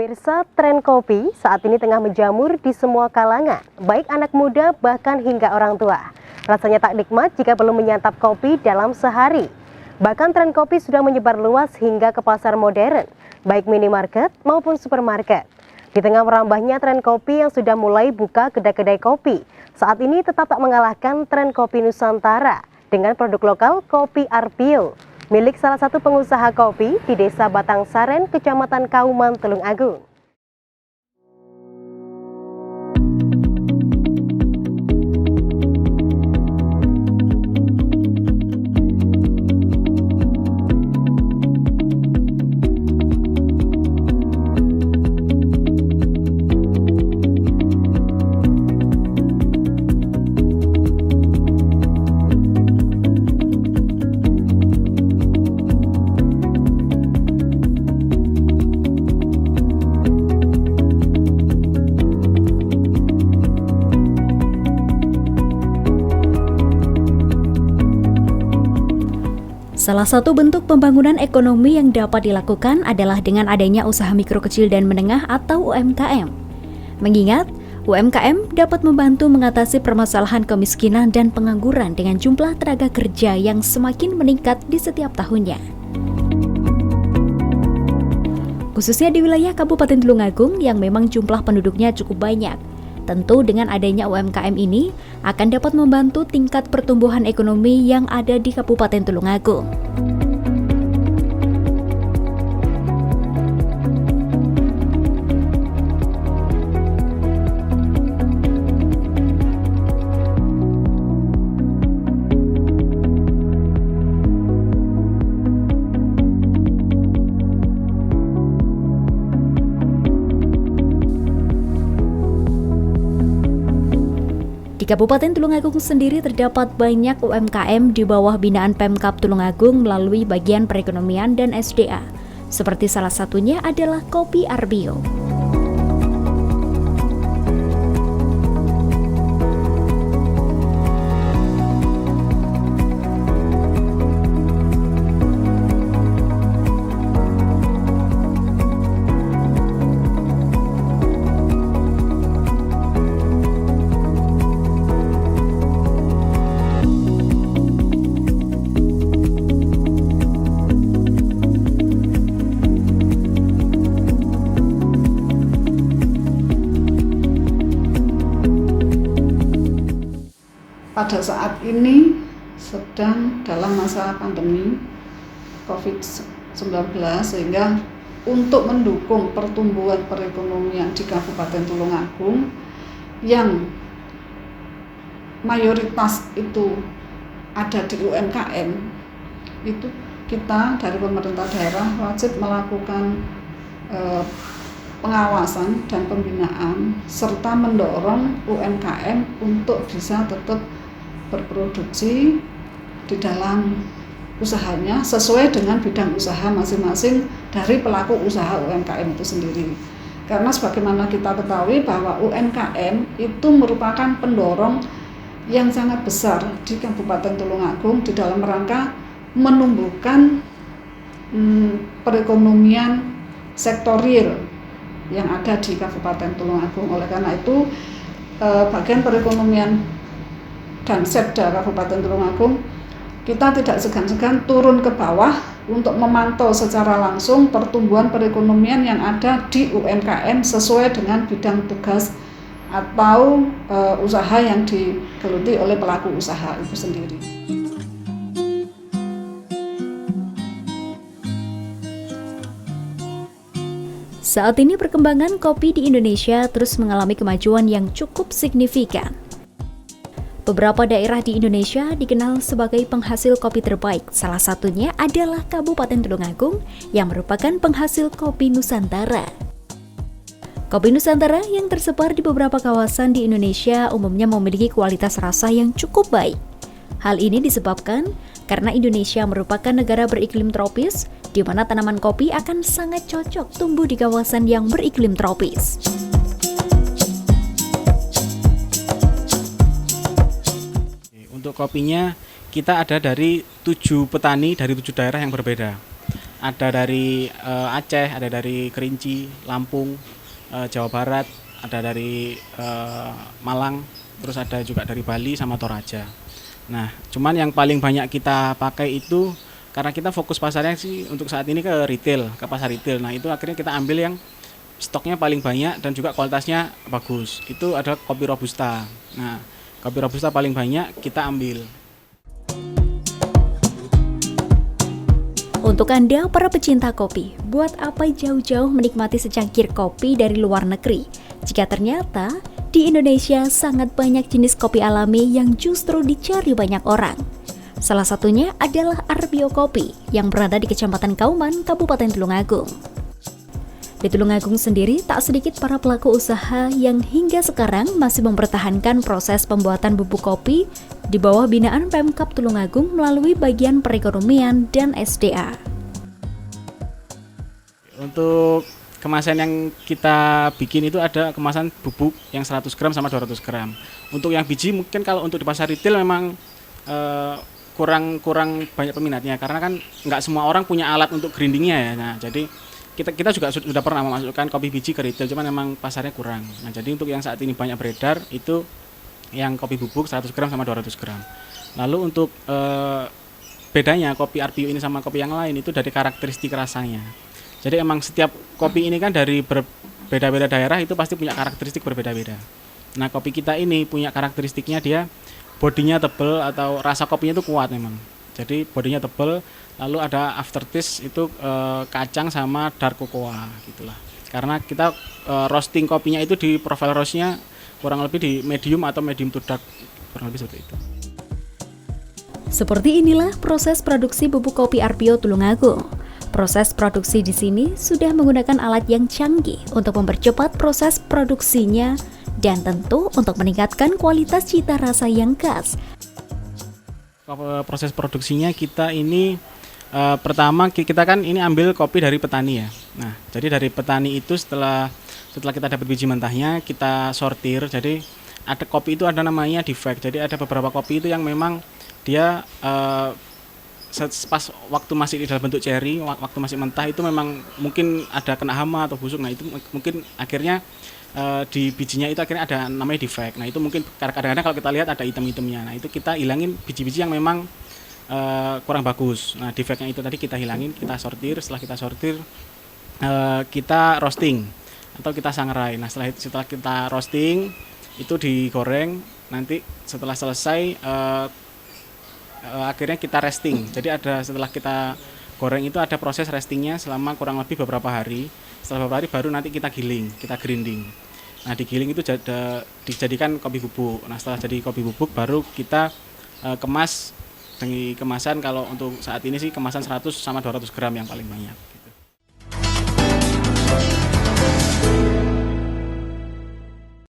Pemirsa, tren kopi saat ini tengah menjamur di semua kalangan, baik anak muda bahkan hingga orang tua. Rasanya tak nikmat jika belum menyantap kopi dalam sehari. Bahkan tren kopi sudah menyebar luas hingga ke pasar modern, baik minimarket maupun supermarket. Di tengah merambahnya tren kopi yang sudah mulai buka kedai-kedai kopi, saat ini tetap tak mengalahkan tren kopi Nusantara dengan produk lokal Kopi Arpio, milik salah satu pengusaha kopi di Desa Batang Saren, Kecamatan Kauman, Tulung Agung. Salah satu bentuk pembangunan ekonomi yang dapat dilakukan adalah dengan adanya usaha mikro kecil dan menengah atau UMKM. Mengingat, UMKM dapat membantu mengatasi permasalahan kemiskinan dan pengangguran dengan jumlah tenaga kerja yang semakin meningkat di setiap tahunnya. Khususnya di wilayah Kabupaten Tulung Agung yang memang jumlah penduduknya cukup banyak. Tentu dengan adanya UMKM ini akan dapat membantu tingkat pertumbuhan ekonomi yang ada di Kabupaten Tulung Agung. Di Kabupaten Tulung Agung sendiri terdapat banyak UMKM di bawah binaan Pemkab Tulung Agung melalui bagian perekonomian dan SDA. Seperti salah satunya adalah Kopi Arpio. Pada saat ini sedang dalam masa pandemi COVID-19, sehingga untuk mendukung pertumbuhan perekonomian di Kabupaten Tulung Agung yang mayoritas itu ada di UMKM, itu kita dari pemerintah daerah wajib melakukan pengawasan dan pembinaan serta mendorong UMKM untuk bisa tetap berproduksi di dalam usahanya sesuai dengan bidang usaha masing-masing dari pelaku usaha UMKM itu sendiri. Karena sebagaimana kita ketahui bahwa UMKM itu merupakan pendorong yang sangat besar di Kabupaten Tulung Agung di dalam rangka menumbuhkan perekonomian sektor real yang ada di Kabupaten Tulung Agung. Oleh karena itu, bagian perekonomian dan Setda Kabupaten Tulung Agung, kita tidak segan-segan turun ke bawah untuk memantau secara langsung pertumbuhan perekonomian yang ada di UMKM sesuai dengan bidang tugas atau usaha yang digeluti oleh pelaku usaha itu sendiri. Saat ini perkembangan kopi di Indonesia terus mengalami kemajuan yang cukup signifikan. Beberapa daerah di Indonesia dikenal sebagai penghasil kopi terbaik. Salah satunya adalah Kabupaten Tulung Agung yang merupakan penghasil kopi Nusantara. Kopi Nusantara yang tersebar di beberapa kawasan di Indonesia umumnya memiliki kualitas rasa yang cukup baik. Hal ini disebabkan karena Indonesia merupakan negara beriklim tropis, di mana tanaman kopi akan sangat cocok tumbuh di kawasan yang beriklim tropis. Untuk kopinya kita ada dari 7 petani dari 7 daerah yang berbeda. ada dari Aceh, ada dari Kerinci, Lampung, Jawa Barat, ada dari Malang, terus ada juga dari Bali sama Toraja. Nah, cuman yang paling banyak kita pakai itu karena kita fokus pasarnya sih untuk saat ini ke retail, ke pasar retail. Nah, itu akhirnya kita ambil yang stoknya paling banyak dan juga kualitasnya bagus. Itu adalah kopi Robusta. Nah, kopi Robusta paling banyak kita ambil. Untuk Anda, para pecinta kopi, buat apa jauh-jauh menikmati secangkir kopi dari luar negeri? Jika ternyata di Indonesia sangat banyak jenis kopi alami yang justru dicari banyak orang. Salah satunya adalah Arbio Kopi yang berada di Kecamatan Kauman, Kabupaten Tulungagung. Di Tulungagung sendiri, tak sedikit para pelaku usaha yang hingga sekarang masih mempertahankan proses pembuatan bubuk kopi di bawah binaan Pemkab Tulungagung melalui bagian perekonomian dan SDA. Untuk kemasan yang kita bikin itu ada kemasan bubuk yang 100 gram sama 200 gram. Untuk yang biji mungkin kalau untuk di pasar retail memang kurang banyak peminatnya karena kan nggak semua orang punya alat untuk grindingnya ya. Nah, jadi kita juga sudah pernah memasukkan kopi biji ke retail, cuman memang pasarnya kurang. Nah, jadi untuk yang saat ini banyak beredar itu yang kopi bubuk 100 gram sama 200 gram. Lalu untuk bedanya kopi Arbio ini sama kopi yang lain itu dari karakteristik rasanya. Jadi emang setiap kopi ini kan dari berbeda-beda daerah itu pasti punya karakteristik berbeda-beda. Nah, kopi kita ini punya karakteristiknya dia bodinya tebal atau rasa kopinya itu kuat memang. Jadi bodinya tebal. Lalu ada aftertaste itu kacang sama dark cocoa gitulah. Karena kita roasting kopinya itu di profile roastnya kurang lebih di medium atau medium to dark, kurang lebih seperti itu. Seperti inilah proses produksi bubuk kopi Arbio Tulungagung. Proses produksi di sini sudah menggunakan alat yang canggih untuk mempercepat proses produksinya dan tentu untuk meningkatkan kualitas cita rasa yang khas. Proses produksinya kita ini pertama kita kan ini ambil kopi dari petani ya. Nah, jadi dari petani itu setelah kita dapat biji mentahnya kita sortir. Jadi ada kopi itu ada namanya defect. Jadi ada beberapa kopi itu yang memang dia pas waktu masih di dalam bentuk cherry, waktu masih mentah itu memang mungkin ada kena hama atau busuk. Nah, itu mungkin akhirnya di bijinya itu akhirnya ada namanya defect. Nah, itu mungkin kadang-kadang kalau kita lihat ada item-itemnya. Nah, itu kita hilangin biji-biji yang memang kurang bagus. Nah, defeknya itu tadi kita hilangin, kita sortir. Setelah kita sortir, kita roasting atau kita sangrai. Nah, setelah kita roasting itu digoreng. Nanti setelah selesai akhirnya kita resting. Jadi setelah kita goreng itu ada proses restingnya selama kurang lebih beberapa hari. Setelah beberapa hari baru nanti kita giling, kita grinding. Nah, digiling itu dijadikan kopi bubuk. Nah, setelah jadi kopi bubuk baru kita kemas dengan kemasan, kalau untuk saat ini sih kemasan 100 sama 200 gram yang paling banyak gitu.